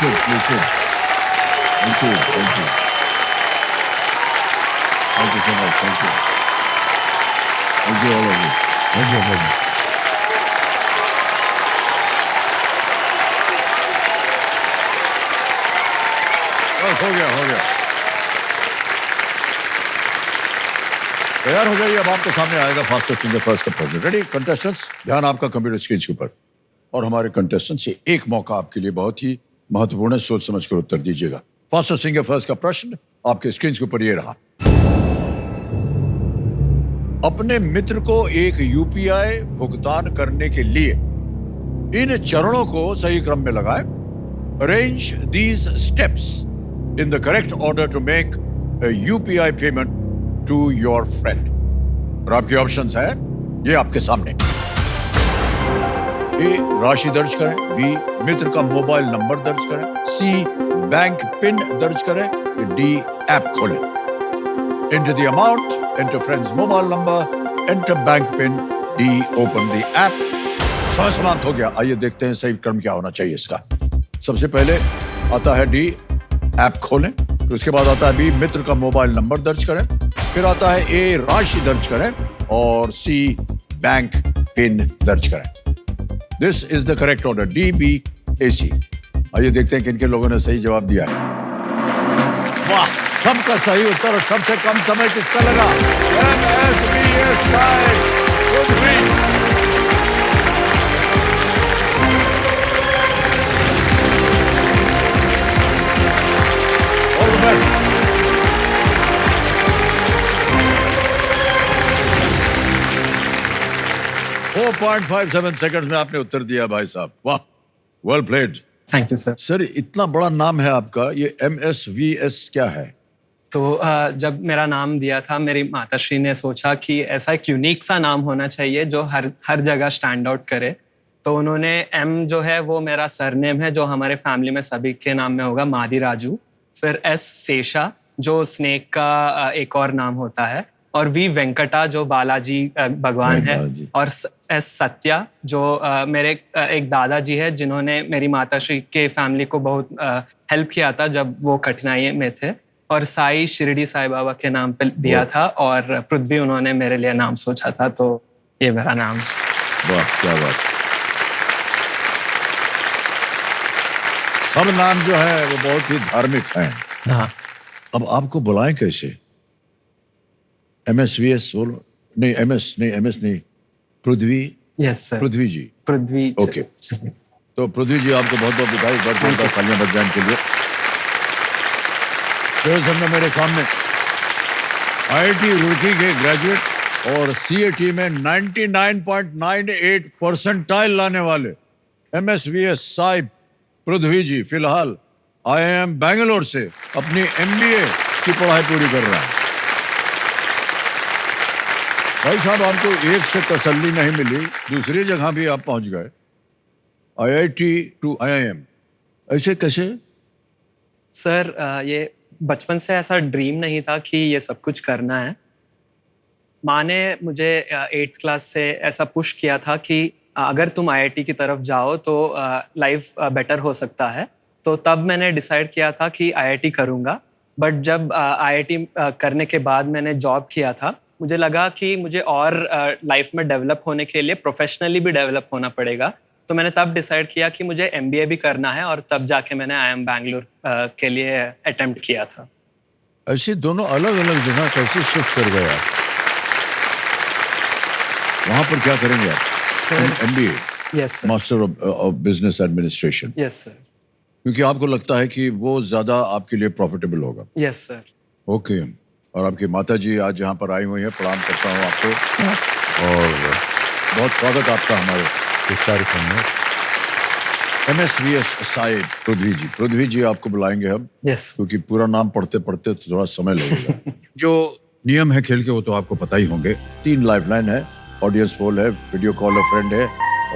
You should. Thank you. Thank you. Thank you so much. Thank you. Thank you all of you. Thank you very much. बस हो गया, हो गया. तैयार हो जाइए, अब आपके सामने आएगा फास्टेस्ट फिंगर फर्स्ट का प्रश्न. रेडी कंटेस्टेंट्स, ध्यान आपका कंप्यूटर स्क्रीन के ऊपर. और हमारे कंटेस्टेंट्स से एक मौका आपके लिए बहुत ही महत्वपूर्ण है, सोच समझ कर उत्तर दीजिएगा. फास्टेस्ट फिंगर फर्स्ट का प्रश्न आपके स्क्रीन के ऊपर ये रहा. अपने मित्र को एक यूपीआई भुगतान करने के लिए इन चरणों को सही क्रम में लगाएं. Arrange these steps in the correct order to make a UPI payment to your friend. और आपके ऑप्शंस हैं ये आपके सामने. ए, राशि दर्ज करें. बी, मित्र का मोबाइल नंबर दर्ज करें. सी, बैंक पिन दर्ज करें. डी, ऐप खोलें. Enter the amount, enter friend's mobile number, enter bank pin. D, open the app. समय समाप्त हो गया. आइए देखते हैं सही क्रम क्या होना चाहिए इसका. सबसे पहले आता है डी, ऐप खोलें. फिर उसके बाद आता है बी, मित्र का मोबाइल नंबर दर्ज करें. फिर आता है ए, राशि दर्ज करें. और सी, बैंक पिन दर्ज करें. This is the correct order. D, B, A, C. आइए देखते हैं किन किन लोगों ने सही जवाब दिया है. वाह, सबका सही उत्तर और सबसे कम समय किसका लगा? MSBSI पृथ्वी. Four 4.57 सेकंड में आपने उत्तर दिया भाई साहब. वाह, well played. Thank you sir. Sir, इतना बड़ा नाम है आपका, ये MSVS क्या है? तो जब मेरा नाम दिया था, मेरी माताश्री ने सोचा कि ऐसा एक यूनिक सा नाम होना चाहिए जो हर जगह स्टैंड आउट करे. तो उन्होंने M जो है वो मेरा सरनेम है, जो हमारे फैमिली में सभी के नाम में होगा, मादी राजू. फिर S, शेषा, जो स्नेक का एक और नाम होता है. और V, वेंकटा, जो बालाजी भगवान है. और S, सत्या, जो मेरे एक दादाजी है जिन्होंने मेरी माताश्री के फैमिली को बहुत हेल्प किया था जब वो कठिनाई में थे. और साई, शिरडी साई बाबा के नाम पे दिया था. और पृथ्वी उन्होंने मेरे लिए नाम सोचा था, तो ये मेरा नाम. वाह, क्या बात. सब नाम जो है वो बहुत ही धार्मिक हैं. हाँ. अब आपको बुलाएं कैसे? MSVS बोलो. नहीं, MS नहीं, Prithvi. Yes sir. Prithvi ji. Prithvi. Okay. तो पृथ्वी जी, आपको बहुत बहुत बधाई. बहुत तालियां बज जाने के लिए. तो सामने मेरे सामने IIT रुड़की के ग्रेजुएट और CAT में 99.98 परसेंटाइल लाने वाले MSVS साई पृथ्वी जी फिलहाल IIM बैंगलोर से अपनी MBA की पढ़ाई पूरी कर रहा है. भाई साहब, आपको एक से तसल्ली नहीं मिली, दूसरी जगह भी आप पहुंच गए. IIT to IIM, ऐसे कैसे? सर, ये बचपन से ऐसा ड्रीम नहीं था कि ये सब कुछ करना है. माँ ने मुझे 8th क्लास से ऐसा पुश किया था कि अगर तुम IIT की तरफ जाओ तो लाइफ बेटर हो सकता है. तो तब मैंने डिसाइड किया था कि IIT करूँगा. बट जब IIT करने के बाद मैंने जॉब किया था, मुझे लगा कि मुझे और लाइफ में डेवलप होने के लिए प्रोफेशनली भी डेवलप होना पड़ेगा. तो मैंने तब डिसाइड किया कि मुझे MBA भी करना है. और तब जाके मैंने IIM बैंगलोर के लिए अटेम्प्ट किया था. ऐसे दोनों अलग अलग जगह कैसे शिफ्ट कर गए आप? वहाँ पर क्या करेंगे आप? MBA. Yes sir. Master of business administration. Yes sir. क्योंकि आपको लगता है कि वो ज्यादा आपके लिए प्रॉफिटेबल होगा. Yes sir. ओके. और आपकी माता जी आज यहाँ पर आई हुई हैं. प्रणाम करता हूँ आपको और बहुत स्वागत आपका हमारे इस कार्यक्रम में. MSVS साई पृथ्वी जी. पृथ्वी जी, आपको बुलाएंगे हम. यस. क्योंकि पूरा नाम पढ़ते पढ़ते तो थोड़ा समय लगेगा. जो नियम है खेल के वो तो आपको पता ही होंगे. 3 लाइफलाइन है, ऑडियंस पोल है, वीडियो कॉल अ फ्रेंड है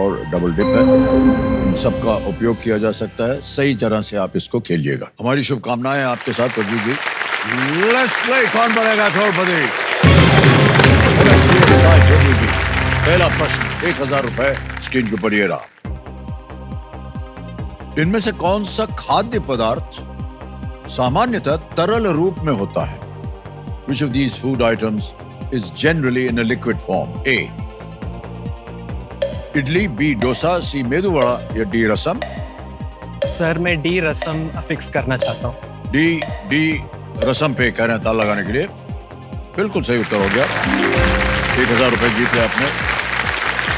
और डबल डिप है. इन सबका उपयोग किया जा सकता है. सही तरह से आप इसको खेलिएगा. हमारी शुभकामनाएं आपके साथ पृथ्वी जी. Let's play. कौन बनेगा करोड़पति? पहला प्रश्न 1000 रुपए स्क्रीन के ऊपर ये रहा. इनमें से कौन सा खाद्य पदार्थ सामान्यतः तरल रूप में होता है? Which of these food items is generally in a liquid form? A. Idli, B. Dosa, C. Medu vada या D. रसम? सर मैं डी रसम फिक्स करना चाहता हूँ। D. रसम पे कह रहे हैं ताला लगाने के लिए। बिल्कुल सही उत्तर हो गया। 1000 रुपए जीते आपने।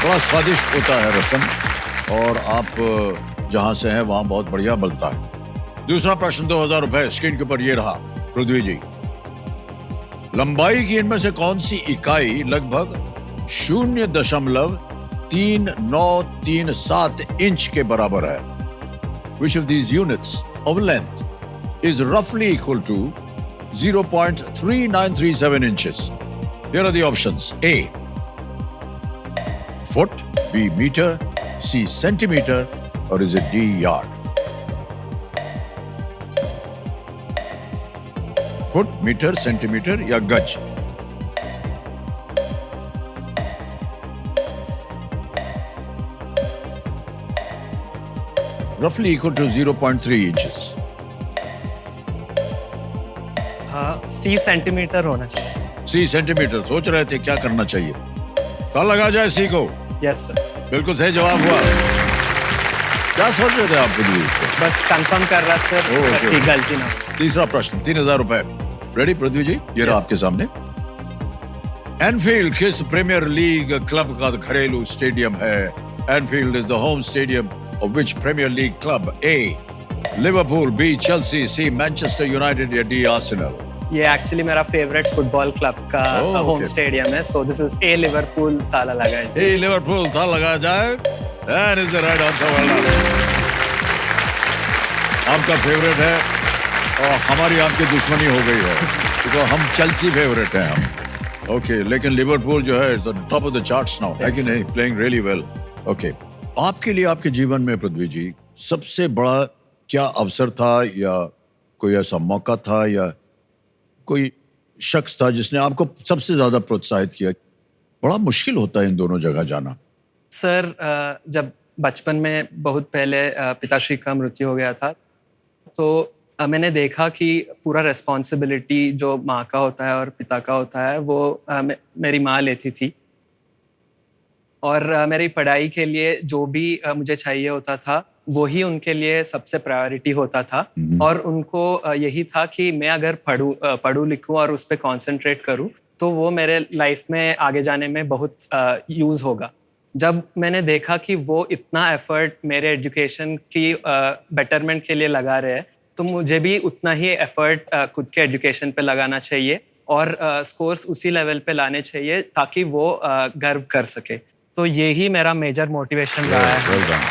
बड़ा स्वादिष्ट होता है रसम और आप जहां से हैं वहां बहुत बढ़िया बनता है। दूसरा प्रश्न 2000 रुपए स्क्रीन के ऊपर ये रहा पृथ्वी जी। लंबाई की इनमें से कौन सी इकाई लगभग 0.3937 इंच के बराबर है? Which of these units of length is roughly equal to 0.3937 inches? Here are the options. A. Foot, B. Meter, C. Centimeter, or is it D. Yard? Foot, meter, centimeter या गज? Roughly equal to 0.3 inches. C centimetre होना चाहिए sir. C. Centimetre. सोच रहे थे क्या करना चाहिए? ताला लगा जाए C को। Yes sir. बिल्कुल सही जवाब हुआ। क्या सोच रहे थे आप खुद ही? बस कंफर्म कर रहा सर ओके। कि गलती ना हो। तीसरा प्रश्न 3000 रुपए। रेडी पृथ्वी जी? ये रहा Yes. आपके सामने। एनफील्ड किस प्रीमियर लीग क्लब का घरेलू स्टेडियम है? Anfield is the home stadium of which Premier League club? A. Liverpool, B. Chelsea, C. Manchester United या डी. आर्सेनल? ये एक्चुअली मेरा फेवरेट फुटबॉल क्लब का Oh, होम okay. स्टेडियम है, so this is a Liverpool. ताला लगाए। ए. Liverpool ताला लगाया जाए। That is the right answer. Well done. आपका फेवरेट है और हमारी आपकी दुश्मनी हो गई है तो हम चेल्सी फेवरेट हैं हम। ओके लेकिन लिवरपूल जो है top of the charts now है कि Yes, नहीं? Playing really well. ओके आपके लिए आपके जीवन में पृथ्वी जी सबसे बड़ा क्या अवसर था या कोई ऐसा मौका था या कोई शख्स था जिसने आपको सबसे ज्यादा प्रोत्साहित किया? बड़ा मुश्किल होता है इन दोनों जगह जाना। सर जब बचपन में बहुत पहले पिताश्री का मृत्यु हो गया था तो मैंने देखा कि पूरा रिस्पॉन्सिबिलिटी जो माँ का होता है और पिता का होता है वो मेरी माँ लेती थी। और मेरी पढ़ाई के लिए जो भी मुझे चाहिए होता था वही उनके लिए सबसे प्रायोरिटी होता था। और उनको यही था कि मैं अगर पढ़ूँ लिखूँ और उस पर कॉन्सेंट्रेट करूँ तो वो मेरे लाइफ में आगे जाने में बहुत यूज़ होगा। जब मैंने देखा कि वो इतना एफर्ट मेरे एजुकेशन की बेटरमेंट के लिए लगा रहे हैं तो मुझे भी उतना ही एफर्ट खुद के एजुकेशन पे लगाना चाहिए और स्कोर्स उसी लेवल पे लाने चाहिए ताकि वो गर्व कर सके। तो यही मेरा मेजर मोटिवेशन रहा है। Well done.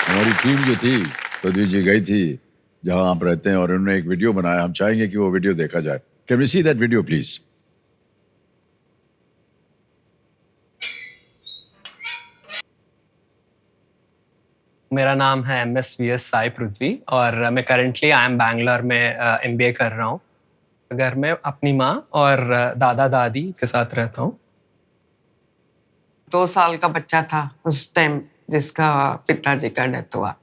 हमारी टीम जो थी पृथ्वी जी गई थी जहां आप रहते हैं और उन्होंने एक वीडियो बनाया। हम चाहेंगे कि वो वीडियो देखा जाए। Can we see that video please? मेरा नाम है MSVS साई पृथ्वी और मैं करंटली आई एम बैंगलोर में MBA कर रहा हूँ। घर में अपनी माँ और दादा दादी के साथ रहता हूँ। 2 साल का बच्चा था उस टाइम जिसका पिताजी का डेथ हुआ।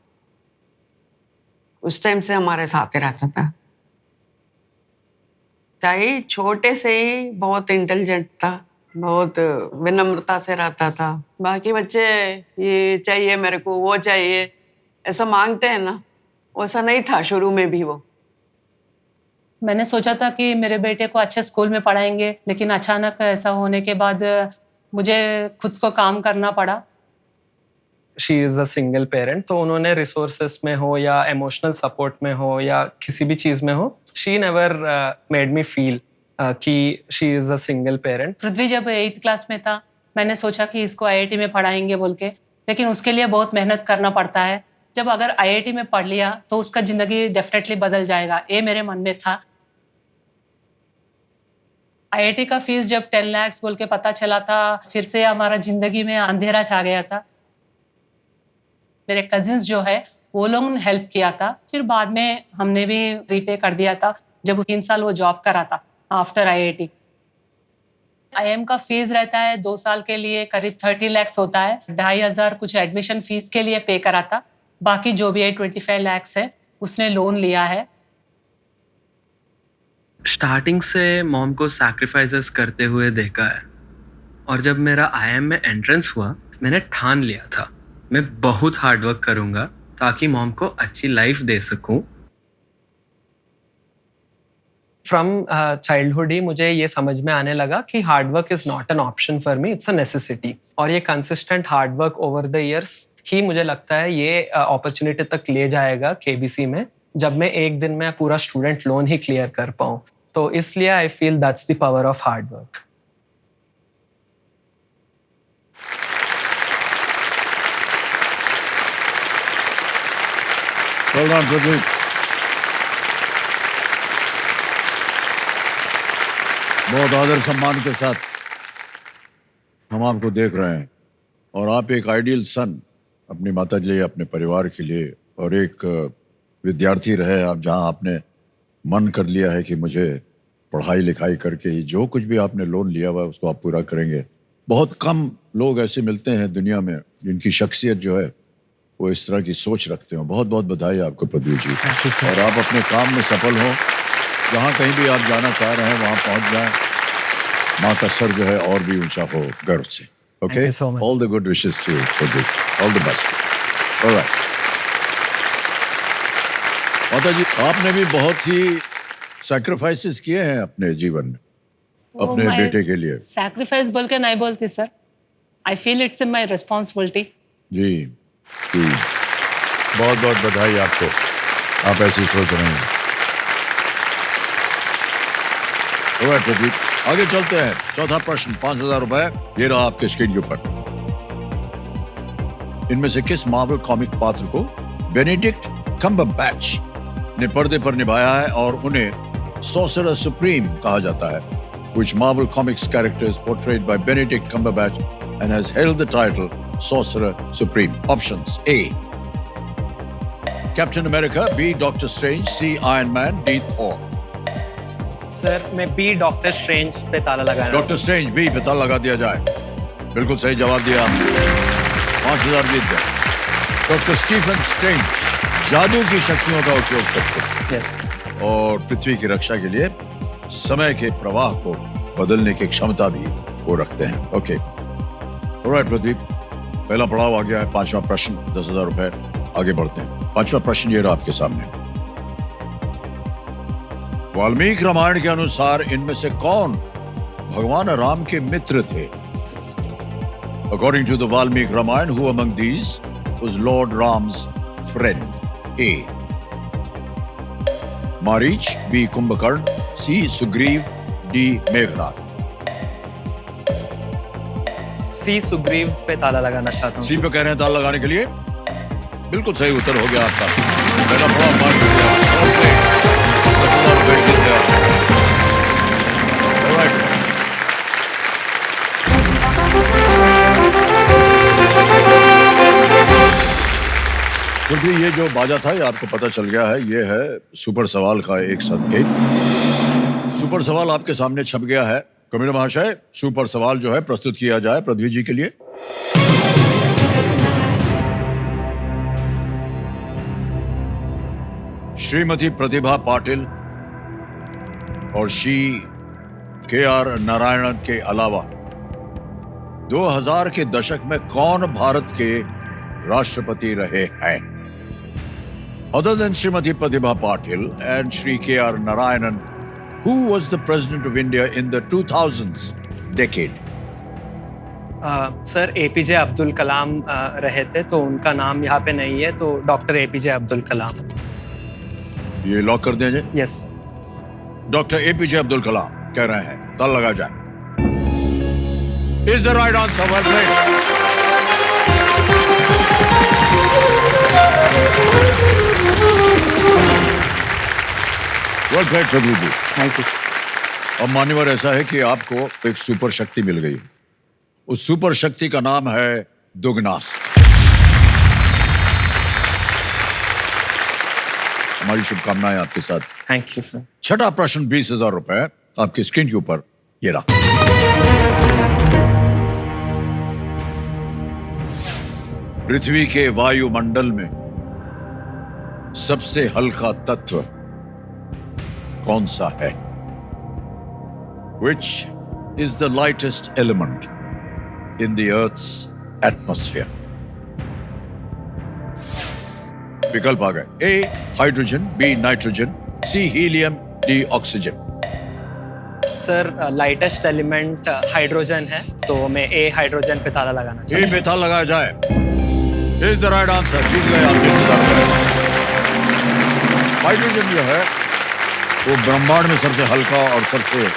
उस टाइम से हमारे साथ ही रहता था। चाहे छोटे से ही बहुत इंटेलिजेंट था, बहुत विनम्रता से रहता था। बाकी बच्चे ये चाहिए मेरे को, वो चाहिए, ऐसा मांगते हैं ना, वैसा नहीं था शुरू में भी वो। मैंने सोचा था कि मेरे बेटे को अच्छे स्कूल में पढ़ाएंगे, लेकिन अचानक ऐसा होने के बाद मुझे खुद को काम करना पड़ा। She is a single parent, तो उन्होंने रिसोर्सेस में हो या इमोशनल सपोर्ट में हो या किसी भी चीज़ में हो, she never made me feel कि she is a single parent. Prithvi जब 8th क्लास में था मैंने सोचा कि इसको IIT में पढ़ाएंगे बोल के, लेकिन उसके लिए बहुत मेहनत करना पड़ता है। जब अगर IIT में पढ़ लिया तो उसका जिंदगी डेफिनेटली बदल जाएगा, ये मेरे मन में था। IIT का फीस जब 10 लाख बोल के पता चला था, फिर से हमारा जिंदगी में अंधेरा छा गया था। मेरे कजिन्स जो है वो लोगों ने हेल्प किया था, फिर बाद में हमने भी रीपे कर दिया था जब 3 साल वो जॉब करा था आफ्टर IIT। IIM का फीस रहता है 2 साल के लिए करीब 30 lakhs होता है। 2,500 कुछ एडमिशन फीस के लिए पे करा था, बाकी जो भी है 25 lakhs है, उसने लोन लिया है। स्टार्टिंग से मॉम को सैक्रिफाइसेस करते हुए देखा है, और जब मेरा IIM में एंट्रेंस हुआ, मैंने ठान लिया था मैं बहुत हार्ड वर्क करूंगा ताकि मॉम को अच्छी लाइफ दे सकूं। फ्रॉम चाइल्डहुड ही मुझे ये समझ में आने लगा कि hard work is not an option for me, it's a necessity. और ये consistent hard work over the years ही मुझे लगता है ये अपॉर्चुनिटी तक ले जाएगा KBC में, जब मैं एक दिन में पूरा स्टूडेंट लोन ही क्लियर कर पाऊँ। तो इसलिए I feel that's the power of hard work. Well done, Pradeep. बहुत आदर सम्मान के साथ हम आपको देख रहे हैं, और आप एक आइडियल सन अपनी माता के लिए, अपने परिवार के लिए, और एक विद्यार्थी रहे आप, जहां आपने मन कर लिया है कि मुझे पढ़ाई लिखाई करके ही जो कुछ भी आपने लोन लिया हुआ है उसको आप पूरा करेंगे। बहुत कम लोग ऐसे मिलते हैं दुनिया में जिनकी शख्सियत जो है वो इस तरह की सोच रखते हो। बहुत बहुत बधाई आपको प्रदीप जी, और आप अपने काम में सफल हों, जहाँ कहीं भी आप जाना चाह रहे हैं वहाँ पहुँच जाएं। माँ का सर जो है और भी ऊंचा हो गर्व से। Okay, all the good wishes to you Pradeep, all the best. Alright माता जी, आपने भी बहुत ही सैक्रिफाइसेस किए हैं अपने जीवन में अपने बेटे के लिए। सैक्रिफाइस बोल के नहीं बोलती sir, I feel it's my responsibility. जी जी, बहुत बहुत बधाई आपको, आप ऐसी सोच रहे हैं। ऑलराइट प्रदीप, आगे चलते हैं। चौथा प्रश्न, 5,000 रुपए, ये रहा आपके स्क्रीन के ऊपर। इनमें से किस मार्वल कॉमिक पात्र को बेनेडिक्ट कम्बरबैच ने पर्दे पर निभाया है और उन्हें सॉर्सरर सुप्रीम कहा जाता है? Which Marvel Comics character is portrayed by Benedict Cumberbatch and has held the title Sorcerer Supreme? Options: A, Captain America; B, Doctor Strange; C, Iron Man; D, Thor. Sir मैं B, doctor strange पे ताला लगाना। Doctor strange, B पे ताला लगा दिया जाए। बिल्कुल सही जवाब दिया आपने, 5,000 जीत गए। डॉक्टर स्टीफन स्ट्रेंज जादू की शक्तियों का उपयोग करते हैं यस, और पृथ्वी की रक्षा के लिए समय के प्रवाह को बदलने की क्षमता भी वो रखते हैं। ओके, ऑलराइट प्रदीप, पहला पड़ाव आ गया है। 5वां प्रश्न, 10,000 रुपए। आगे बढ़ते हैं। 5वां प्रश्न ये रहा आपके सामने। वाल्मीकि रामायण के अनुसार इनमें से कौन भगवान राम के मित्र थे? According to the Valmiki Ramayana, who among these was Lord Ram's friend? A, Marich; B, Kumbhakarna; C, Sugriv; D, Meghnad. C, Sugriva पे ताला लगाना चाहता हूँ। सी पे कह रहे हैं ताला लगाने के लिए? बिल्कुल सही उत्तर हो गया आपका। पहला बड़ा मार्क मिल गया। Alright. क्योंकि ये जो बाजा था ये आपको पता चल गया है, ये है सुपर सवाल का एक संकेत। सुपर सवाल आपके सामने छप गया है। कमिश्नर महाशय, सुपर सवाल जो है प्रस्तुत किया जाए पृथ्वी जी के लिए। श्रीमती प्रतिभा पाटिल और श्री KR नारायणन के अलावा 2000 के दशक में कौन भारत के राष्ट्रपति रहे हैं? Other than Srimati Pratibha Patil and Shri KR Narayanan, who was the president of India in the 2000s decade? Sir APJ Abdul Kalam रहे थे, तो उनका नाम यहाँ पे नहीं है, तो डॉक्टर APJ अब्दुल कलाम। ये लॉक कर दिया जाए? यस, डॉक्टर APJ अब्दुल कलाम कह रहे हैं, ताला लगा जाए। Is the right answer? Well played. Well played, Prabhu ji. Thank you. अब मान्यवर ऐसा है कि आपको एक सुपर शक्ति मिल गई। उस सुपर शक्ति का नाम है दुगनास्त्र। हमारी शुभकामनाएं आपके साथ। Thank you sir. छठा प्रश्न, 20,000 रुपए आपकी स्क्रीन के ऊपर। ये रहा। पृथ्वी के वायुमंडल में सबसे हल्का तत्व कौन सा है? Which is the lightest element in the Earth's atmosphere? विकल्प आ गए। A hydrogen, B nitrogen, C helium, D oxygen. Sir lightest element hydrogen है, तो मैं ए हाइड्रोजन पे ताला लगाना ए चाहूँगा। पे ताला लगाया जाए। Is the right answer. जीत गए आप 20,000 रुपए। हाइड्रोजन जो है वो ब्रह्मांड में सबसे हल्का और सबसे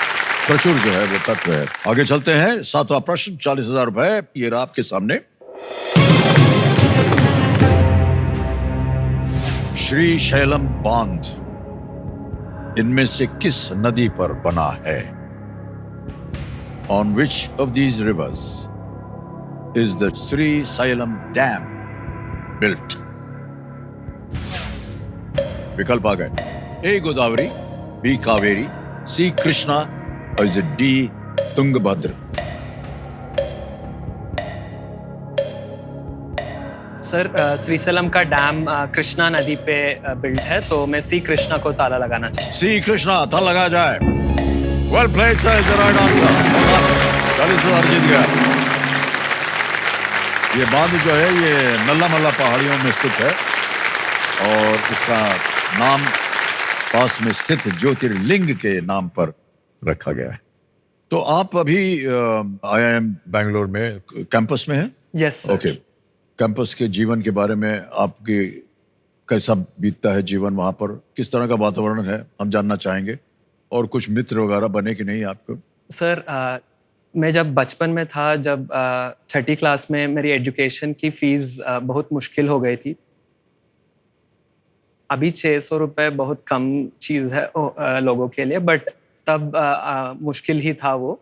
प्रचुर जो है वो तत्व है। आगे चलते हैं। 7वां प्रश्न, 40,000 रुपए ये रहा आपके सामने। श्री शैलम बांध इनमें से किस नदी पर बना है? On which of these rivers is the Sri Sailam Dam built? विकल्प आ गए। A Godavari, B Kaveri, C Krishna और is it D Tungabhadra? Sir Srisailam का डैम कृष्णा नदी पे बिल्ट है, तो मैं सी कृष्णा को ताला लगाना चाहूँगा। C कृष्णा ताला लगाया जाए। Well played sir, is the right answer। 40,000 जीत गया। ये बांध जो है ये नल्ला मल्ला पहाड़ियों में स्थित है और इसका नाम पास में स्थित ज्योतिर्लिंग के नाम पर रखा गया है। तो आप अभी IIM बैंगलोर में कैंपस में हैं? Yes sir. ओके। कैंपस के जीवन के बारे में आपके कैसा बीतता है जीवन वहां पर? किस तरह का वातावरण है हम जानना चाहेंगे। और कुछ मित्र वगैरह बने कि नहीं आपको? सर मैं जब बचपन में था, जब छठी क्लास में मेरी एजुकेशन की फीस बहुत मुश्किल हो गई थी। अभी 600 रुपये बहुत कम चीज़ है लोगों के लिए, बट तब मुश्किल ही था वो।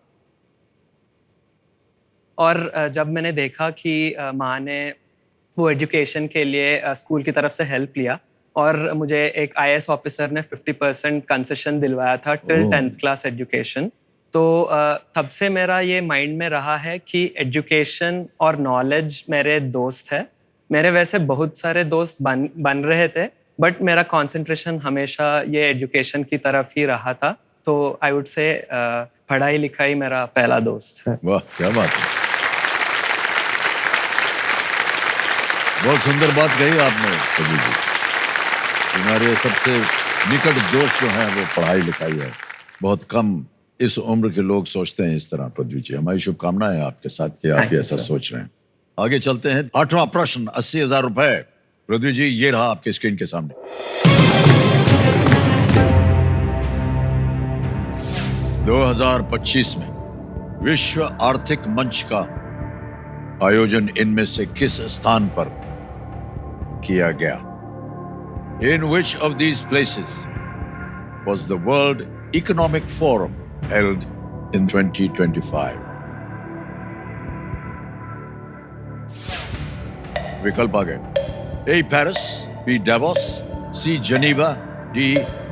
और जब मैंने देखा कि माँ ने वो एजुकेशन के लिए स्कूल की तरफ से हेल्प लिया और मुझे एक IAS ऑफिसर ने 50% कंसेशन दिलवाया था टिल 10th क्लास एजुकेशन, तो तब से मेरा ये माइंड में रहा है कि एजुकेशन और नॉलेज मेरे दोस्त है। मेरे वैसे बहुत सारे दोस्त बन रहे थे, बट मेरा कंसंट्रेशन हमेशा ये एजुकेशन की तरफ ही रहा था। तो आई वुड से पढ़ाई लिखाई मेरा पहला दोस्त है। वाह क्या बात है, बहुत सुंदर बात कही आपने कवि जी। तुम्हारे सबसे निकट दोस्त जो हैं वो पढ़ाई लिखाई है। बहुत कम इस उम्र के लोग सोचते हैं इस तरह। पृथ्वी जी हमारी शुभकामनाएं हैं आपके साथ कि आप भी ऐसा सोच रहे हैं। आगे चलते हैं। 8वां प्रश्न 80,000 रुपए। पृथ्वी जी ये रहा आपके स्क्रीन के सामने। 2025 में विश्व आर्थिक मंच का आयोजन इनमें से किस स्थान पर किया गया? In which of these places was the World Economic Forum held in 2025? विकल्प आ गए। A. Paris, B. Davos, C. Geneva, D.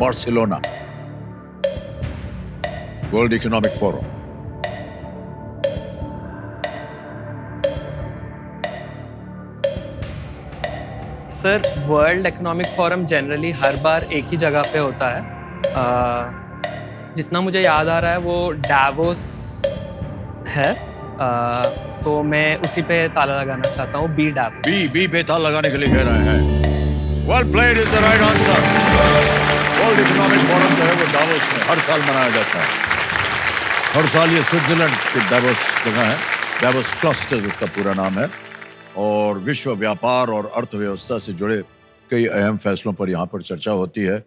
Barcelona. World Economic Forum. Sir World Economic Forum generally हर बार एक ही जगह पे होता है। जितना मुझे याद आ रहा है वो डावोस है। तो मैं उसी पे ताला लगाना चाहता हूँ। B Davos. बी पे ताला लगाने के लिए कह रहे हैं। Well played is the right answer. World Economic forum जो है वो डावोस में हर साल मनाया जाता है। हर साल ये स्विट्जरलैंड के डावोस जगह है। डावोस क्लस्टर उसका पूरा नाम है और विश्व व्यापार और अर्थव्यवस्था से जुड़े कई अहम फैसलों पर यहाँ पर चर्चा होती है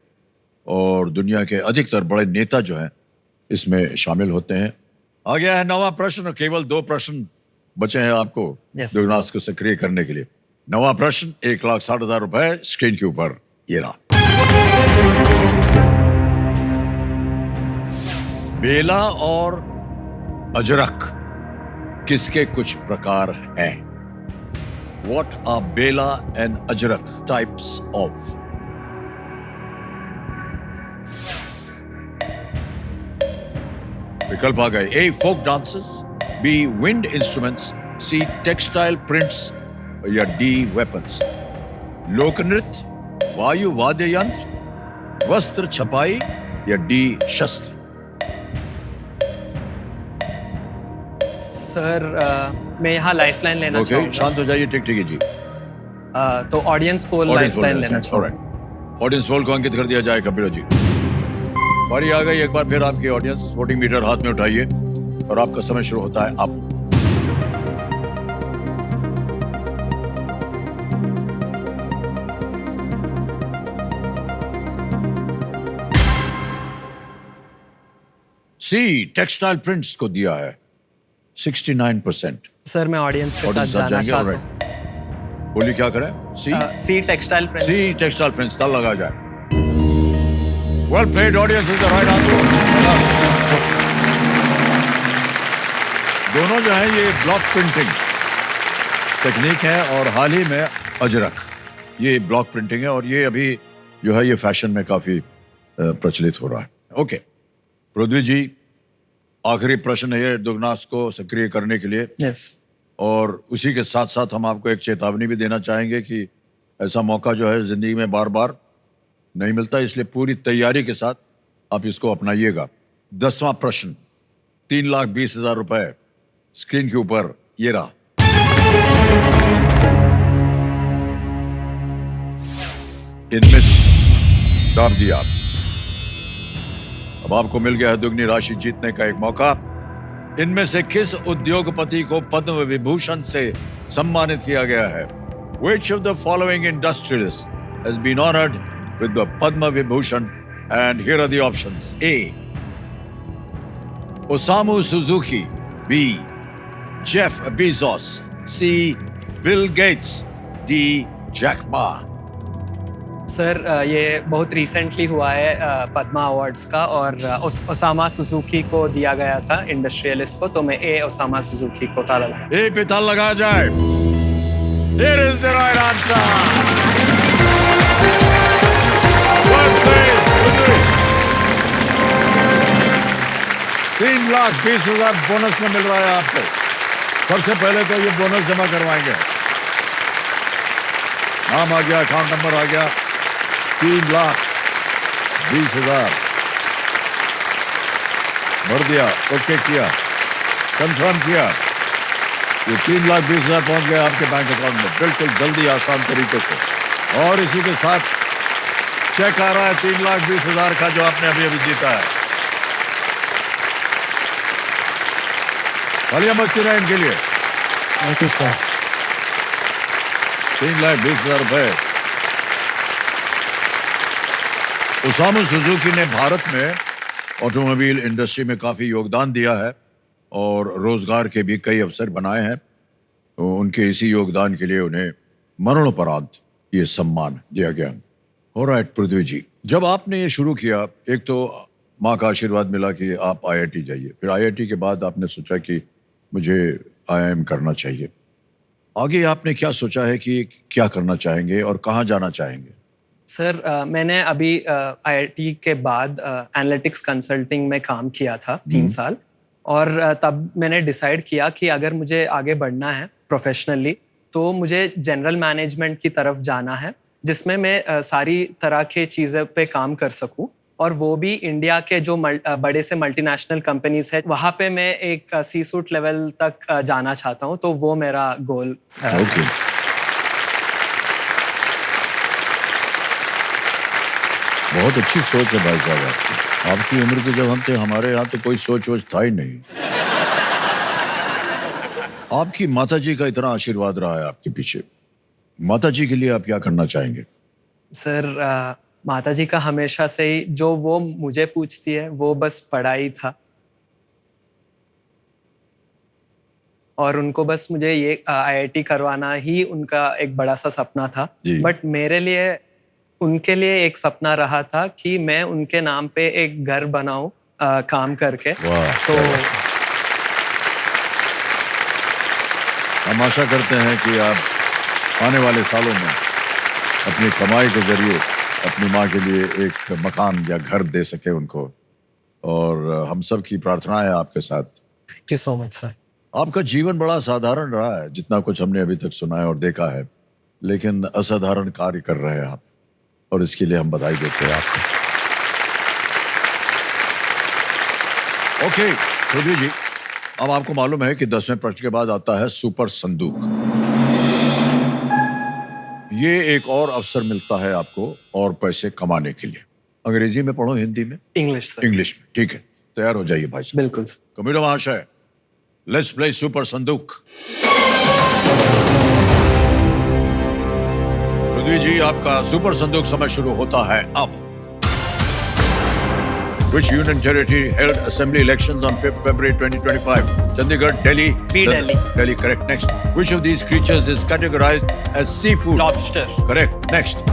और दुनिया के अधिकतर बड़े नेता जो हैं इसमें शामिल होते हैं। आ गया है 9वां प्रश्न। केवल 2 प्रश्न बचे हैं आपको दुगनास को सक्रिय करने के लिए। 9वां प्रश्न 1,60,000 रुपए स्क्रीन के ऊपर ये रहा। बेला और अजरक किसके कुछ प्रकार हैं? What are Bela and Ajrak types of? विकल्प आ गए। A folk dances, B wind instruments, C textile prints या डी वेपन्स। लोक नृत्य, वायु वाद्य यंत्र, वस्त्र छपाई या डी शस्त्र। सर मैं यहाँ लाइफलाइन लेना ओके, चाहूँगा। शांत हो जाइए, टिक जी। तो ऑडियंस पोल लाइफलाइन लेना चाहूँगा। ऑडियंस पोल को अंकित कर दिया जाए कपिल जी। बारी आ गई एक बार फिर आपकी ऑडियंस वोटिंग मीटर हाथ में उठाइए और आपका समय शुरू होता है अब। सी टेक्सटाइल प्रिंट्स को दिया है 69%। सर मैं ऑडियंस के साथ ऑडियंस जाना जाएंगे, चाहता ऑलराइट। बोलिए क्या करें? सी सी टेक्सटाइल प्रिंट्स। सी टेक्सटाइल प्रिंट्स, ताल लगा जाए। Well played, audience is the right answer. दोनों जो है ये ब्लॉक प्रिंटिंग टेक्निक है और हाल ही में अजरक, ये ब्लॉक प्रिंटिंग है और ये अभी जो है ये फैशन में काफी प्रचलित हो रहा है। ओके पृथ्वी जी, आखिरी प्रश्न है दुगनास को सक्रिय करने के लिए। यस। और उसी के साथ साथ हम आपको एक चेतावनी भी देना चाहेंगे कि ऐसा मौका जो है जिंदगी में बार बार नहीं मिलता, इसलिए पूरी तैयारी के साथ आप इसको अपनाइएगा। 10वां प्रश्न, 3,20,000 रुपए स्क्रीन के ऊपर ये रहा। इनमें दाब दिया आप। अब आपको मिल गया है दुगनी राशि जीतने का एक मौका। इनमें से किस उद्योगपति को पद्म विभूषण से सम्मानित किया गया है? Which of the following industrialists has been honored with the Padma Vibhushan? And here are the options. A. Osamu Suzuki. B. Jeff Bezos. C. Bill Gates. D. Jack Ma. Sir ये बहुत रिसेंटली हुआ है Padma awards का और Osama Suzuki को दिया गया था इंडस्ट्रियलिस्ट को, तो मैं ए ओसामा सुजुकी को ताला लगा। ए पे ताला लगाया जाए। Here is the right answer. Well played, Pudri. 3,20,000 bonus में मिल रहा है आपको। सबसे पहले तो ये बोनस जमा करवाएंगे। नाम आ गया, अकाउंट नंबर आ गया। 3,20,000 भर दिया, ओके किया, कंफर्म किया। ये 3,20,000 पहुंच गया आपके बैंक अकाउंट में बिल्कुल जल्दी आसान तरीके से। और इसी के साथ चेक आ रहा है 3,20,000 का जो आपने अभी अभी जीता है। तालियां बजती रहे इनके लिए। Thank you sir. 3,20,000 रुपए। ओसामू सुजुकी ने भारत में ऑटोमोबाइल इंडस्ट्री में काफी योगदान दिया है और रोजगार के भी कई अवसर बनाए हैं। तो उनके इसी योगदान के लिए उन्हें मरणोपरांत ये सम्मान दिया गया। ऑलराइट पृथ्वी जी, जब आपने ये शुरू किया, एक तो माँ का आशीर्वाद मिला कि आप IIT जाइए, फिर IIT के बाद आपने सोचा कि मुझे IIM करना चाहिए। आगे आपने क्या सोचा है कि क्या करना चाहेंगे और कहाँ जाना चाहेंगे? सर मैंने अभी IIT के बाद एनालिटिक्स कंसल्टिंग में काम किया था 3 साल, और तब मैंने डिसाइड किया कि अगर मुझे आगे बढ़ना है प्रोफेशनली तो मुझे जनरल मैनेजमेंट की तरफ जाना है, जिसमें मैं सारी तरह के चीज़ें पे काम कर सकूं, और वो भी इंडिया के जो बड़े से मल्टीनेशनल कंपनीज है वहाँ पे मैं एक सी सूट लेवल तक जाना चाहता हूँ। तो वो मेरा गोल है। ओके। बहुत अच्छी सोच है भाई साहब आपकी। आपकी उम्र के जब हम थे, हमारे यहाँ तो कोई सोच वोच था ही नहीं। आपकी माताजी का इतना आशीर्वाद रहा है आपके पीछे, माताजी के लिए आप क्या करना चाहेंगे? सर माताजी का हमेशा से ही जो वो मुझे पूछती है वो बस पढ़ाई था, और उनको बस मुझे ये IIT करवाना ही उनका एक बड़ा सा सपना था। बट मेरे लिए उनके लिए एक सपना रहा था कि मैं उनके नाम पे एक घर बनाऊं काम करके। तो हम आशा करते हैं कि आप आने वाले सालों में अपनी कमाई के जरिए अपनी माँ के लिए एक मकान या घर दे सके उनको, और हम सब की प्रार्थना है आपके साथ। Thank you so much sir. आपका जीवन बड़ा साधारण रहा है, जितना कुछ हमने अभी तक सुना है और देखा है, लेकिन असाधारण कार्य कर रहे हैं आप, और इसके लिए हम बधाई देते हैं आपको। ओके पृथ्वी जी, अब आपको मालूम है कि 10वें प्रश्न के बाद आता है सुपर संदूक। ये एक और अवसर मिलता है आपको और पैसे कमाने के लिए। अंग्रेजी में पढ़ो, हिंदी में? English sir. इंग्लिश में, ठीक है। तैयार हो जाइए भाई साहब। बिल्कुल सर। कबीर महाशय, लेट्स प्ले सुपर संदूक। पृथ्वी जी, आपका सुपर संदूक समय शुरू होता है अब। Which union territory held assembly elections on 5th February 2025? Chandigarh, Delhi. P. Delhi. Delhi, correct. Next. Which of these creatures is categorized as seafood? Lobster. Correct. Next.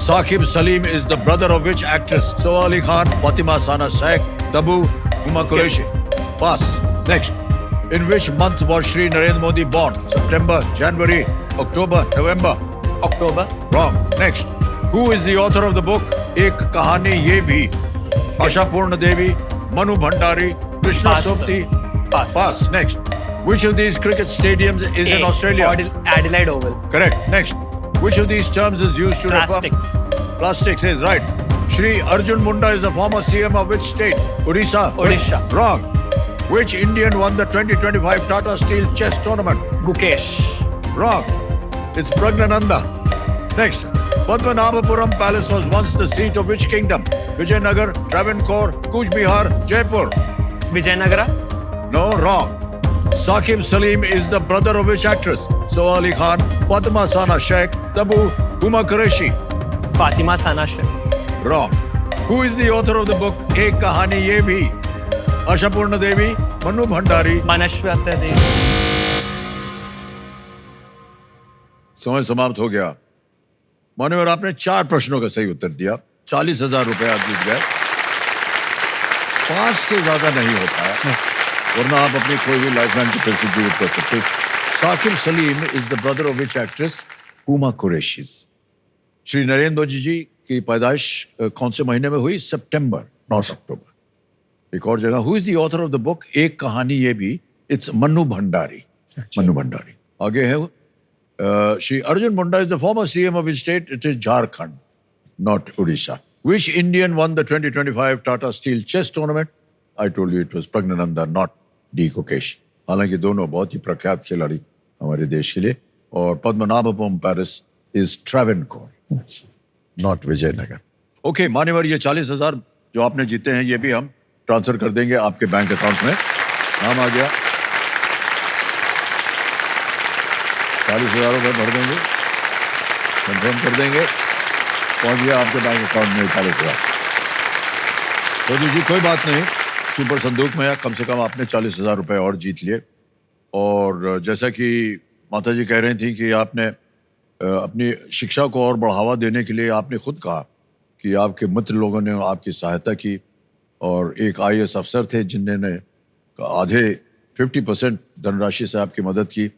Saqib Salim is the brother of which actress? Soha Ali Khan, Fatima Sana Shaikh, Tabu, Huma Qureshi. Pass. Next. In which month was Shri Narendra Modi born? September, January, October, November? October. Wrong. Next. Who is the author of the book एक कहानी ये भी? आशा पूर्ण देवी, Manu Bhandari, Krishna Pass, सोपती? Pass. Pass. Next. Which of these cricket stadiums is in Australia? Adelaide Oval. Correct. Next. Which of these terms is used to Plastics. refer? Plastics is right. Shri Arjun Munda is the former CM of which state? Odisha. Odisha. Wrong. Which Indian won the 2025 Tata Steel Chess Tournament? Gukesh. Wrong. It's Pragnananda. Next. Padmanabhapuram Palace was once the seat of which kingdom? Vijayanagar, Travancore, Cooch Behar, Jaipur. Vijayanagara. No, wrong. Saqib Salim is the brother of which actress? Soha Ali Khan, Fatima Sana Shaikh, Tabu, Huma Qureshi. Fatima Sana Shaikh. Wrong. Who is the author of the book एक कहानी ये भी? आशापूर्ण देवी, Manu Bhandari? Manashwata Devi. समय समाप्त हो गया। मान्यवर, आपने 4 प्रश्नों का सही उत्तर दिया। 40,000 रुपए आप जीत गए। 5 से ज्यादा नहीं होता है, वरना आप अपनी कोई भी लाइफलाइन की फिर से जीवित कर सकते। Saqib Saleem is the brother of which actress? Huma Qureshi. Shri Narendra Modi ji की पैदाइश कौन से महीने में हुई? सितंबर, नॉट अक्टूबर। एक और जगह, who is the author of the book एक कहानी ये भी? इट्स मनु भंडारी। मनु भंडारी। आगे है Shri Arjun Munda is the former CM of which state? It is Jharkhand, not Odisha. Which Indian won the 2025 Tata Steel Chess Tournament? I told you it was Pragnananda, not D. Gukesh. हालांकि दोनों बहुत ही प्रख्यात खिलाड़ी हमारे देश के लिए। और Padmanabhapuram palace is Travancore, not Vijayanagara. Okay मान्यवर, ये 40,000 जो आपने जीते हैं ये भी हम ट्रांसफर कर देंगे आपके बैंक अकाउंट में। नाम आ गया, 40,000 रुपये भर देंगे, कंफर्म कर देंगे, पहुंच गया आपके बैंक अकाउंट में 40,000। तो जी कोई बात नहीं, सुपर संदूक में कम से कम आपने 40,000 रुपये और जीत लिए। और जैसा कि माता जी कह रही थी कि आपने अपनी शिक्षा को और बढ़ावा देने के लिए आपने खुद कहा कि आपके मित्र लोगों ने आपकी सहायता की, और एक IAS अफसर थे जिन्होंने आधे 50% धनराशि से आपकी मदद की।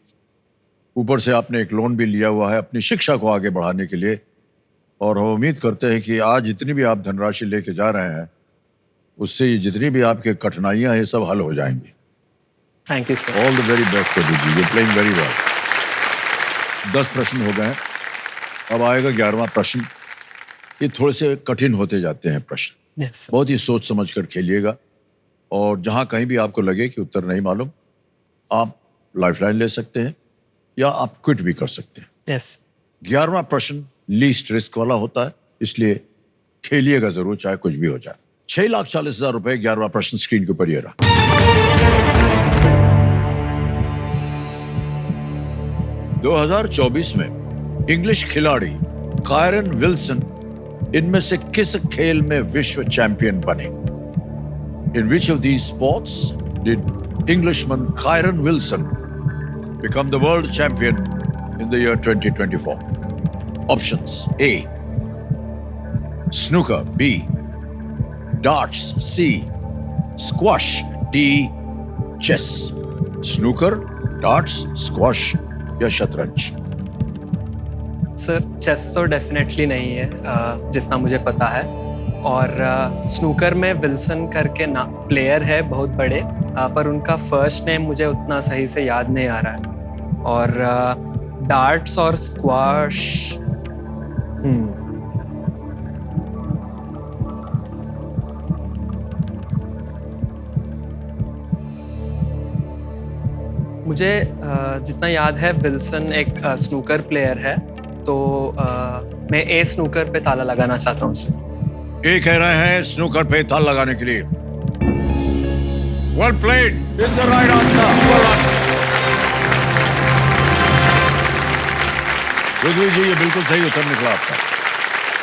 ऊपर से आपने एक लोन भी लिया हुआ है अपनी शिक्षा को आगे बढ़ाने के लिए, और हम उम्मीद करते हैं कि आज जितनी भी आप धनराशि लेके जा रहे हैं उससे जितनी भी आपके कठिनाइयां हैं सब हल हो जाएंगी। Thank you sir. All the very best जी, यू प्लेइंग वेरी वेल। 10 प्रश्न हो गए हैं, अब आएगा 11वां प्रश्न। ये थोड़े से कठिन होते जाते हैं प्रश्न। यस। बहुत ही सोच समझ कर खेलिएगा, और जहां कहीं भी आपको लगे कि उत्तर नहीं मालूम, आप लाइफलाइन ले सकते हैं या आप क्विट भी कर सकते हैं। यस। 11वां प्रश्न लीस्ट रिस्क वाला होता है, इसलिए खेलिएगा जरूर चाहे कुछ भी हो जाए। 6,40,000 रुपए। 11वां प्रश्न स्क्रीन के ऊपर ये रहा। 2024 में इंग्लिश खिलाड़ी कायरन विल्सन इनमें से किस खेल में विश्व चैंपियन बने? In which of these sports did Englishman Kieren Wilson become the world champion in the year 2024? Options: A. Snooker. B. Darts. C. Squash. D. Chess. Snooker, darts, squash या शतरंज? Sir chess तो definitely नहीं है जितना मुझे पता है। और स्नूकर में विल्सन करके ना प्लेयर है बहुत बड़े, पर उनका फर्स्ट नेम मुझे उतना सही से याद नहीं आ रहा है। और डार्ट्स और स्क्वाश, मुझे जितना याद है विल्सन एक स्नूकर प्लेयर है, तो मैं ए स्नूकर पे ताला लगाना चाहता हूँ सर। ए कह रहे हैं स्नूकर पे ताला लगाने के लिए। Well played, is the right answer. Prithvi ji, ये बिल्कुल सही उत्तर निकला आपका।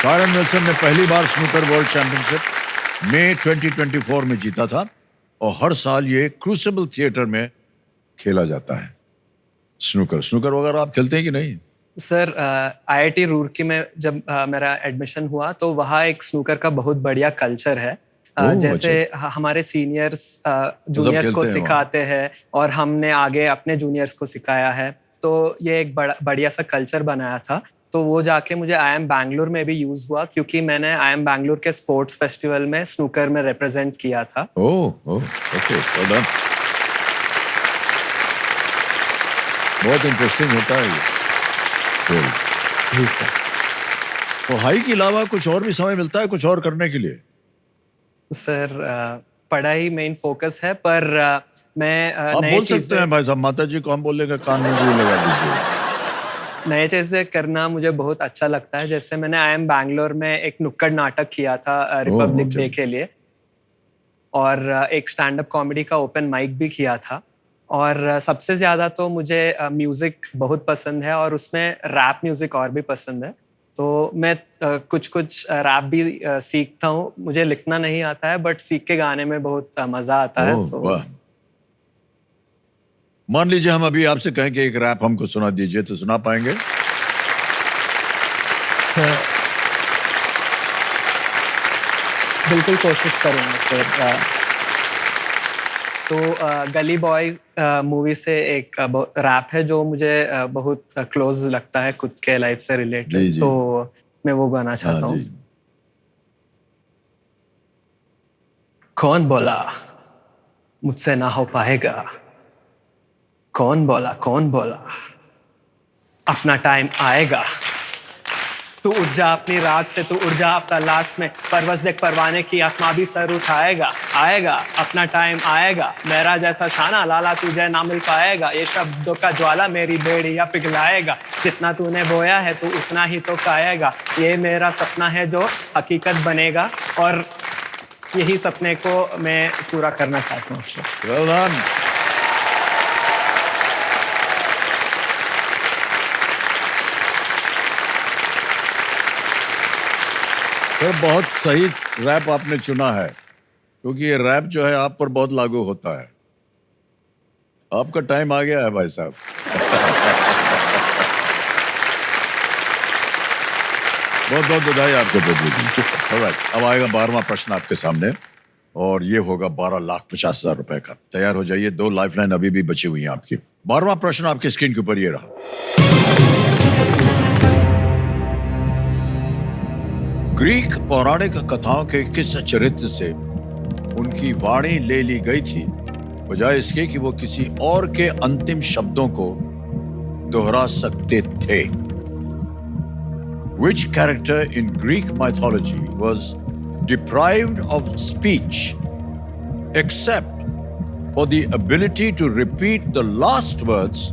कायरन विल्सन ने पहली बार स्नूकर वर्ल्ड चैंपियनशिप मई 2024 में जीता था और हर साल ये क्रूसिबल थिएटर में खेला जाता है। स्नूकर वगैरह आप खेलते हैं कि नहीं? सर IIT रूरकी में जब मेरा एडमिशन हुआ तो वहाँ एक स्नूकर का बहुत बढ़िया कल्चर है। जैसे हमारे सीनियर्स जूनियर्स को सिखाते हैं और हमने आगे अपने जूनियर्स को सिखाया है, तो ये एक बढ़िया सा कल्चर बनाया था। तो वो जाके मुझे IIM बैंगलोर में भी यूज हुआ, क्योंकि मैंने IIM बैंगलोर के स्पोर्ट्स फेस्टिवल में स्नूकर में रिप्रेजेंट किया था। Okay, well done. बहुत इंटरेस्टिंग होता है ये। जी सर। पढ़ाई के अलावा कुछ और भी समय मिलता है कुछ और करने के लिए? सर पढ़ाई मेन फोकस है, पर मैं आप बोल सकते हैं भाई साहब, माता जी को हम बोलेंगे कान में भी लगा दीजिए। नए चीजें करना मुझे बहुत अच्छा लगता है। जैसे मैंने IIM बैंगलोर में एक नुक्कड़ नाटक किया था रिपब्लिक डे के लिए, और एक स्टैंड अप कॉमेडी का ओपन माइक भी किया था। और सबसे ज़्यादा तो मुझे म्यूज़िक बहुत पसंद है, और उसमें रैप म्यूज़िक और भी पसंद है। तो मैं कुछ रैप भी सीखता हूँ। मुझे लिखना नहीं आता है, बट सीख के गाने में बहुत मज़ा आता है। तो मान लीजिए हम अभी आपसे कहें कि एक रैप हमको सुना दीजिए, तो सुना पाएंगे? सर बिल्कुल कोशिश करूँगा सर। तो गली बॉय मूवी से एक रैप है जो मुझे बहुत क्लोज लगता है, खुद के लाइफ से रिलेटेड, तो मैं वो गाना चाहता हूँ। कौन बोला मुझसे ना हो पाएगा, कौन बोला अपना टाइम आएगा, तू उठ जा अपनी रात से, तू उठ जा अपना लास्ट में, परवस देख परवाने की आसमां भी सर उठाएगा, आएगा अपना टाइम आएगा, मेरा जैसा शाना लाला तुझे ना मिल पाएगा, ये शब्दों का ज्वाला मेरी बेड़ियां पिघलाएगा, जितना तूने बोया है तू उतना ही तो खाएगा, ये मेरा सपना है जो हकीकत बनेगा, और यही सपने को मैं पूरा करना चाहता हूँ। तो बहुत सही रैप आपने चुना है, क्योंकि ये रैप जो है आप पर बहुत लागू होता है। आपका टाइम आ गया है भाई साहब। बहुत बहुत बधाई आपको। अब आएगा 12वां प्रश्न आपके सामने, और ये होगा 12,50,000 रुपए का। तैयार हो जाइए, 2 लाइफलाइन अभी भी बची हुई हैं आपकी। 12वां प्रश्न आपके स्क्रीन के ऊपर ये रहा। ग्रीक पौराणिक कथाओं के किस चरित्र से उनकी वाणी ले ली गई थी, बजाय इसके कि वो किसी और के अंतिम शब्दों को दोहरा सकते थे? Which character in Greek mythology was deprived of speech except for the ability to repeat the last words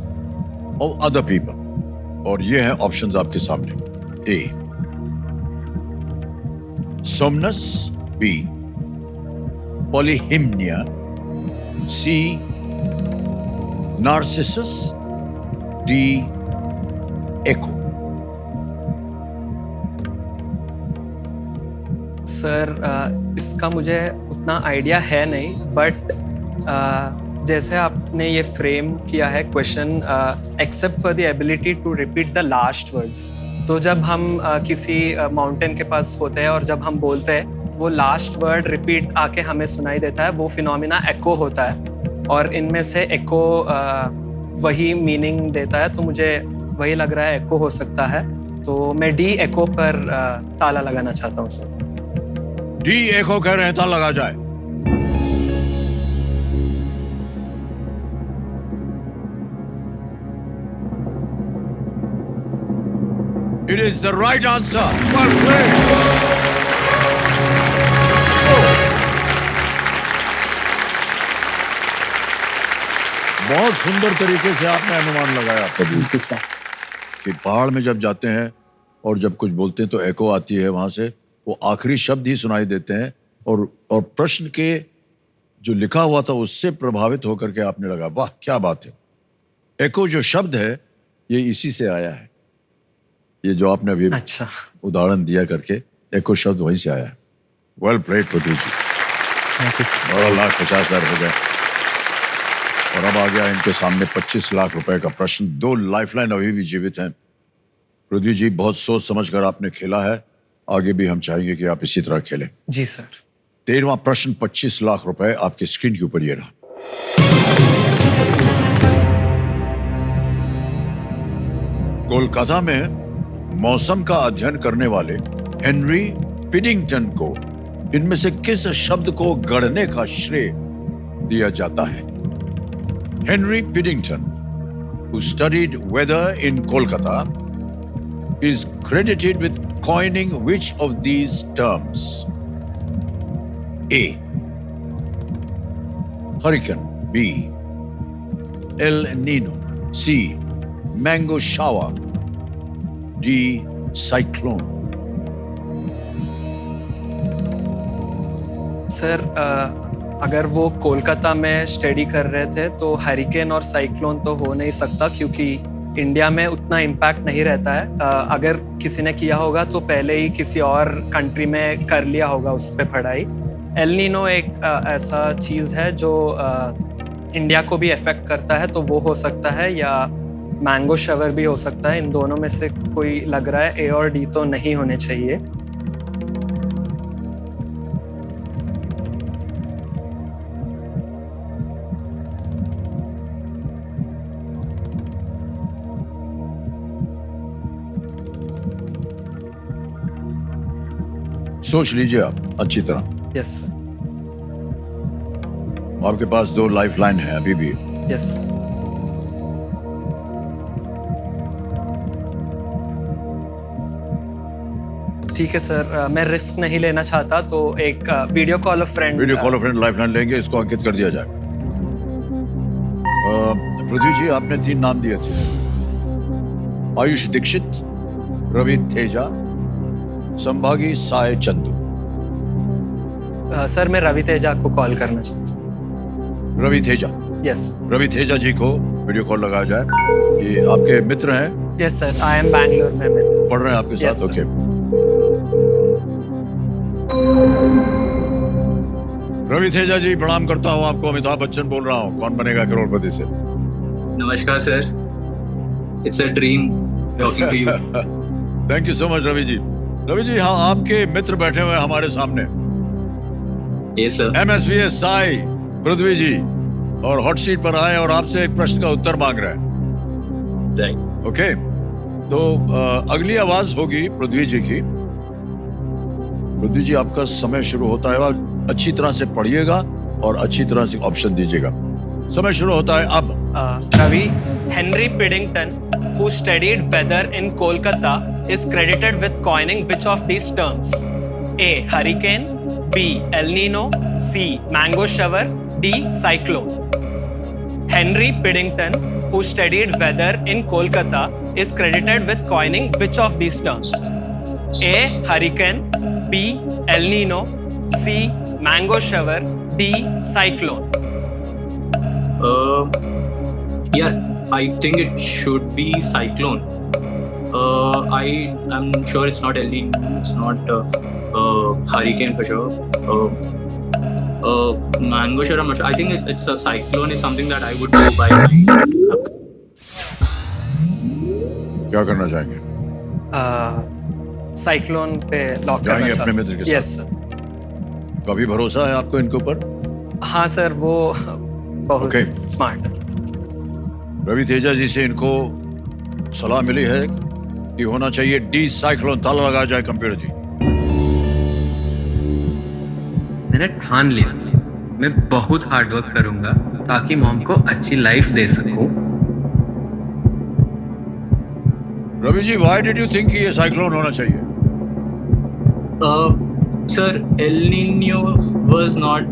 of other people? और ये हैं ऑप्शंस आपके सामने। A. Somnus, B. Polyhymnia, C. Narcissus, D. Echo। Sir इसका मुझे उतना idea है नहीं, बट जैसे आपने ये फ्रेम किया है question, except for the ability to repeat the last words, तो जब हम किसी माउंटेन के पास होते हैं और जब हम बोलते हैं, वो लास्ट वर्ड रिपीट आके हमें सुनाई देता है, वो फिनोमिना एको होता है, और इनमें से एको वही मीनिंग देता है, तो मुझे वही लग रहा है एको हो सकता है। तो मैं डी एको पर ताला लगाना चाहता हूँ सर। डी एको कह रहे हैं, ताला लगा जाए। It is the right answer. Well played. बहुत सुंदर तरीके से आपने अनुमान लगाया कि पहाड़ में जब जाते हैं और जब कुछ बोलते हैं तो एको आती है, वहां से वो आखिरी शब्द ही सुनाई देते हैं और प्रश्न के जो लिखा हुआ था उससे प्रभावित होकर के आपने लगा। वाह क्या बात है। एको जो शब्द है ये इसी से आया है, ये जो आपने अभी अच्छा उदाहरण दिया करके एको शब्द वहीं से आया है। वेल प्लेड पृथ्वी जी, और 1,50,000 हो गए। और अब आ गया इनके सामने 25 लाख रुपए का प्रश्न। 2 लाइफलाइन अभी भी जीवित हैं। पृथ्वी जी बहुत सोच समझकर आपने खेला है, आगे भी हम चाहेंगे कि आप इसी तरह खेलें। जी सर। 13वां प्रश्न 25 लाख रुपए आपकी स्क्रीन के ऊपर ये रहा। कोलकाता में मौसम का अध्ययन करने वाले हेनरी पिडिंगटन को इनमें से किस शब्द को गढ़ने का श्रेय दिया जाता है? Henry Piddington, who studied weather in Kolkata, is credited with coining which of these terms? A. Hurricane. B. El Nino. C. Mango shower. D. Cyclone. Sir अगर वो कोलकाता में स्टडी कर रहे थे तो हरिकेन और साइक्लोन तो हो नहीं सकता, क्योंकि इंडिया में उतना इम्पैक्ट नहीं रहता है। अगर किसी ने किया होगा तो पहले ही किसी और कंट्री में कर लिया होगा उस पर पढ़ाई। एल नीनो एक ऐसा चीज़ है जो इंडिया को भी अफेक्ट करता है, तो वो हो सकता है, या मैंगो शवर भी हो सकता है। इन दोनों में से कोई लग रहा है, ए और डी तो नहीं होने चाहिए। सोच लीजिए आप अच्छी तरह। Yes sir. आपके पास 2 लाइफलाइन है अभी भी। Yes sir. ठीक है सर, मैं रिस्क नहीं लेना चाहता, तो एक video call of friend lifeline लेंगे, इसको अंकित कर दिया जाए। पृथ्वी जी आपने 3 नाम दिए थे, आयुष दीक्षित, रवि तेजा, संभागी साय चंदू। सर मैं रवि तेजा को कॉल करना चाहता हूँ। रवि तेजा। यस। रवि तेजा जी को वीडियो कॉल लगाया जाए। ये आपके मित्र हैं? Yes sir, I am Bangalore में मित्र। पढ़ रहे हैं आपके साथ? ओके। रवि तेजा जी प्रणाम करता हूँ आपको, अमिताभ बच्चन बोल रहा हूँ, कौन बनेगा करोड़पति से। नमस्कार sir, it's a dream talking to you. Thank you so much Ravi ji. Ravi ji, हाँ आपके मित्र बैठे हुए हैं हमारे सामने। Yes sir. MSVS Sai Prithvi ji और हॉट सीट पर आए और आपसे एक प्रश्न का उत्तर मांग रहे हैं। राइट। ओके, तो अगली आवाज होगी पृथ्वी जी की। पृथ्वी जी आपका समय शुरू होता है, और अच्छी तरह से पढ़िएगा और अच्छी तरह से ऑप्शन दीजिएगा। समय शुरू होता है अब। Ravi, Henry Piddington, who studied weather in Kolkata, is credited with coining which of these terms? A. Hurricane. B. El Nino. C. Mango shower. D. Cyclone. Henry Piddington, who studied weather in Kolkata, is credited with coining which of these terms? A. Hurricane. B. El Nino. C. Mango shower. D. Cyclone. Yeah, I think it should be cyclone. I'm sure it's not El Nino. It's not hurricane for sure. Mango shower, I'm not sure. I think it's a cyclone is something that I would go by my luck. क्या करना चाहेंगे? Cyclone पे lock करना जाएंगे चाहता अपने हूँ। मित्र के साथ? Yes sir. कभी भरोसा है आपको इनके ऊपर? हाँ सर, वो बहुत Okay. स्मार्ट है। रवि तेजा जी से इनको सलाह मिली है कि होना चाहिए डी साइक्लोन। ताला लगाया जाए कंप्यूटर जी। मैंने ठान लिया था मैं बहुत हार्ड वर्क करूंगा ताकि मॉम को अच्छी लाइफ दे सकूं। Ravi ji, why did you think कि ये साइक्लोन होना चाहिए? Sir, El Nino was not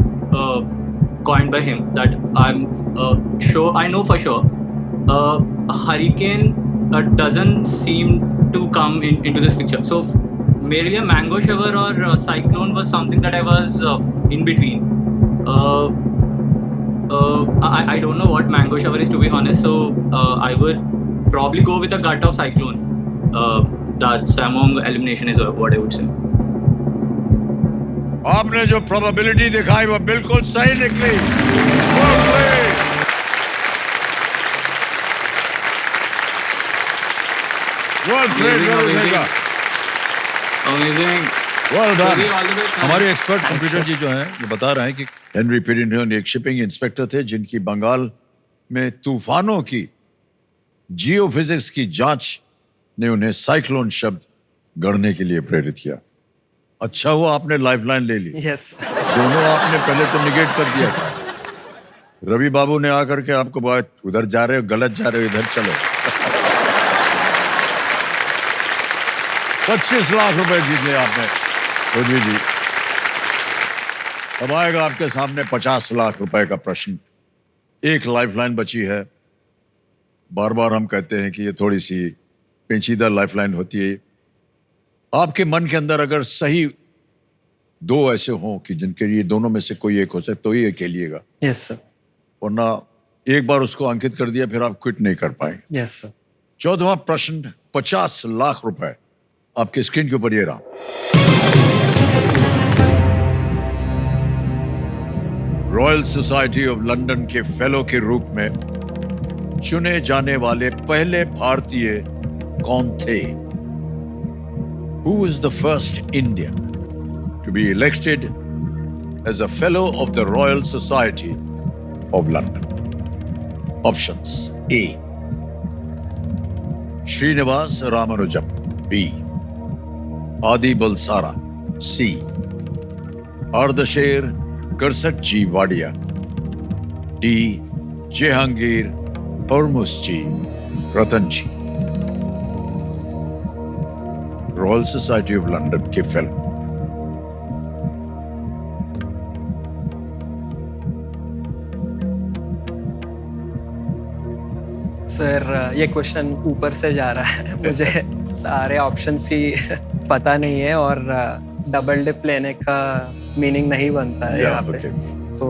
coined by him. That I'm sure. I know for sure. A hurricane doesn't seem to come into this picture. So, मेरे लिए mango shower और cyclone was something that I was in between. I don't know what mango shower is, to be honest. So I would probably go with a gut of cyclone. That's among elimination is what I would say. आपने जो probability दिखाई वो बिल्कुल सही निकली। Well played. Well played, Amazing. Amazing. Well done. Sorry, all the best, man. हमारे expert computer जी जो हैं ये बता रहे हैं कि हेनरी पिडिंगटन एक शिपिंग इंस्पेक्टर थे जिनकी बंगाल में तूफानों की जियोफिजिक्स की जांच ने उन्हें साइक्लोन शब्द गढ़ने के लिए प्रेरित किया। अच्छा हुआ आपने लाइफलाइन ले ली। यस दोनों आपने पहले तो निगेट कर दिया था। रवि बाबू ने आकर के आपको बोला उधर जा रहे हो, गलत जा रहे हो, इधर चलो। 25 लाख रुपए जीत लिया आपने रवि जी। अब आएगा आपके सामने 50 लाख रुपए का प्रश्न। एक लाइफलाइन बची है। बार बार हम कहते हैं कि ये थोड़ी सी पेचीदा लाइफलाइन होती है। आपके मन के अंदर अगर सही दो ऐसे हों कि जिनके लिए दोनों में से कोई एक हो सकता तो ही खेलिएगा, यस सर वरना एक बार उसको अंकित कर दिया फिर आप क्विट नहीं कर पाएंगे। यस सर 14वां प्रश्न 50 लाख रुपए आपके स्क्रीन के ऊपर ये रहा। रॉयल सोसाइटी ऑफ लंदन के फेलो के रूप में चुने जाने वाले पहले भारतीय कौन थे? Who was the first Indian to be elected as a fellow of the Royal Society of London? Options: A. Srinivas Ramanujam. B. Adi Balsara. C. Ardashir Karsatji Wadia. D. Jehangir Hormusji Ratanji. Royal society of London के fellow. Sir ये question ऊपर से जा रहा है मुझे सारे options ही पता नहीं है और डबल डिप लेने का मीनिंग नहीं बनता है यहाँ पे। तो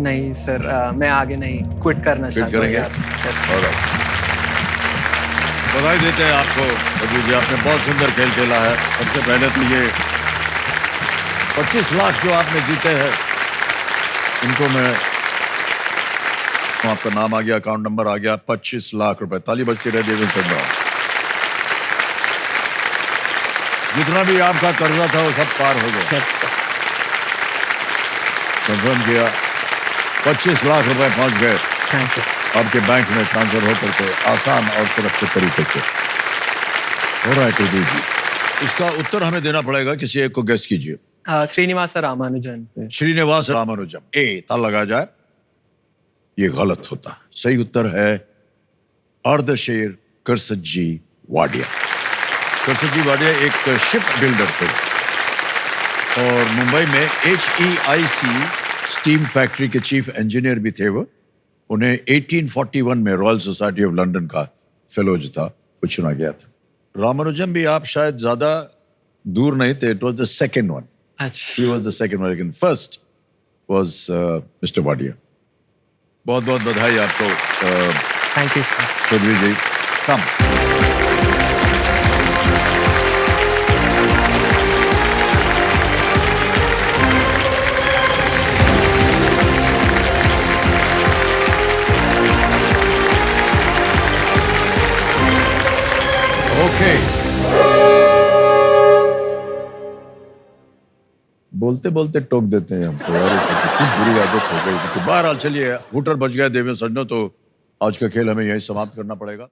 नहीं सर मैं आगे नहीं क्विट करना चाहता हूँ। Yes, बधाई देते हैं आपको रवि जी, आपने बहुत सुंदर खेल खेला है। सबसे पहले तो ये 25 लाख जो आपने जीते हैं इनको मैं आपका नाम आ गया, अकाउंट नंबर आ गया, 25 लाख रुपए। ताली बजती रहे देवेंद्र सिंह राव। जितना भी आपका कर्जा था वो सब पार हो गया। कंफर्म किया 25 लाख रुपए पहुंच गए आपके बैंक में ट्रांसफर होकर के आसान और सुरक्षित तरीके से। हो रहा है जी। इसका उत्तर हमें देना पड़ेगा, किसी एक को गेस कीजिए। श्रीनिवास रामानुजन। श्रीनिवास रामानुजम। ए ताल लगा जाए, ये गलत होता। सही उत्तर है अर्धशेर करसजी वाडिया। करसजी वाडिया एक शिप बिल्डर थे और मुंबई में HEIC स्टीम फैक्ट्री के चीफ इंजीनियर भी थे। वो उन्हें 1841 में रॉयल सोसाइटी ऑफ लंदन का फेलो जो था वो चुना गया था। रामानुजम भी आप शायद ज्यादा दूर नहीं थे। It was the second one. He was the second one, लेकिन first was Mr. Wadia. बहुत बहुत बधाई आपको। Thank you sir. Chaudhary ji come. Okay. बोलते बोलते टोक देते हैं हमको यार, इससे तो खूब बुरी आदत हो गई। तो बहरहाल चलिए, हुटर बच गए देवें सज्जनों, तो आज का खेल हमें यहीं समाप्त करना पड़ेगा।